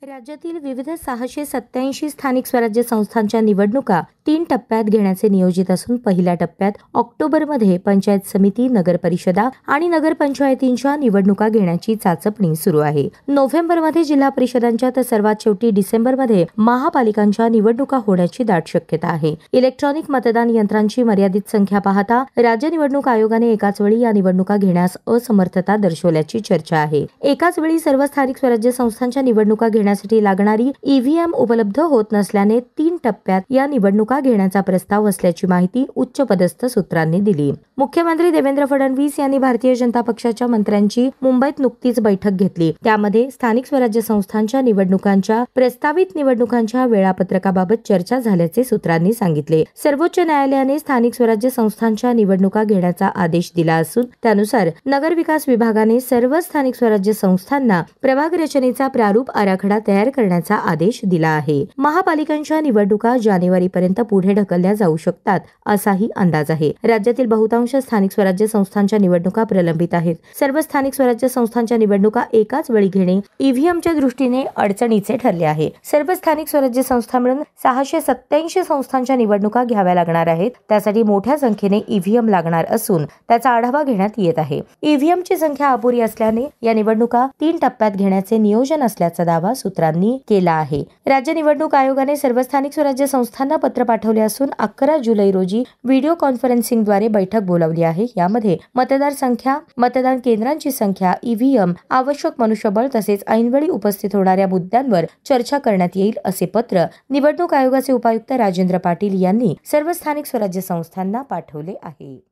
राज्यातील विविध 687 स्थानिक स्वराज्य संस्थांच्या निवडणुका 3 टप्प्यात घेण्याचे नियोजित असून पहिल्या टप्प्यात ऑक्टोबरमध्ये पंचायत समिती, नगर परिषदा आणि नगरपंचायतींच्या निवडणुका घेण्याची चाचपणी सुरू आहे. नोव्हेंबरमध्ये जिल्हा परिषदांच्या तर सर्वात शेवटी डिसेंबरमध्ये महापालिकांच्या निवडणुका होण्याची दाट शक्यता आहे. इलेक्ट्रॉनिक मतदान यंत्रांची मर्यादित संख्या पाहता राज्य निवडणूक आयोगाने एकाच वेळी या निवडणुका घेण्यास असमर्थता दर्शवल्याची चर्चा आहे. एकाच वेळी सर्व स्थानिक स्वराज्य संस्थांच्या निवडणुका घेण्यासाठी लागणारी ईव्हीएम उपलब्ध होत नसल्याने 3 टप्प्यात या निवडणुका घेण्याचा प्रस्ताव असल्याची माहिती उच्चपदस्थ सूत्रांनी दिली. मुख्यमंत्री देवेंद्र फडणवीस यांनी भारतीय जनता पक्षाच्या मंत्र्यांची मुंबईत नुकतीच बैठक घेतली. त्यामध्ये स्थानिक स्वराज्य संस्थांच्या निवडणुकांच्या प्रस्तावित निवडणुकांच्या वेळापत्रकाबाबत चर्चा झाल्याचे सूत्रांनी सांगितले. सर्वोच्च न्यायालयाने स्थानिक स्वराज्य संस्थांच्या निवडणुका घेण्याचा आदेश दिला असून त्यानुसार नगर विकास विभागाने सर्व स्थानिक स्वराज्य संस्थांना प्रभाग रचनेचा प्रारूप आराखडा तयार करण्याचा आदेश दिला आहे. महापालिकांच्या निवडणुका जानेवारीपर्यंत पुढे ढकलल्या जाऊ शकतात असाही अंदाज आहे. राज्यातील बहुतांश स्थानिक स्वराज्य संस्थांच्या निवडणुका प्रलंबित आहेत. सर्व स्थानिक स्वराज्य संस्थांच्या निवडणुका एकाच वेळी घेणे ईव्हीएमच्या दृष्टीने अडचणीचे ठरले आहे. सर्व स्थानिक स्वराज्य संस्था मिळून 687 संस्थांच्या निवडणुका घ्याव्या लागणार आहेत. त्यासाठी मोठ्या संख्येने ईव्हीएम लागणार असून त्याचा आढावा घेण्यात येत आहे. ईव्हीएमची संख्या अपुरी असल्याने या निवडणुका 3 टप्प्यात घेण्याचे नियोजन असल्याचा दावा सूत्रांनी केला आहे. राज्य निवडणूक आयोगाने सर्व स्थानिक स्वराज्य संस्थांना पत्र पाठवले असून 11 जुलै रोजी व्हिडिओ कॉन्फरन्सिंगद्वारे बैठक बोलावली आहे. यामध्ये मतदार संख्या, मतदान केंद्रांची संख्या, ईव्हीएम, आवश्यक मनुष्यबळ तसेच ऐनवेळी उपस्थित होणाऱ्या मुद्द्यांवर चर्चा करण्यात येईल असे पत्र निवडणूक आयोगाचे उपायुक्त राजेंद्र पाटील यांनी सर्व स्थानिक स्वराज्य संस्थांना पाठवले आहे.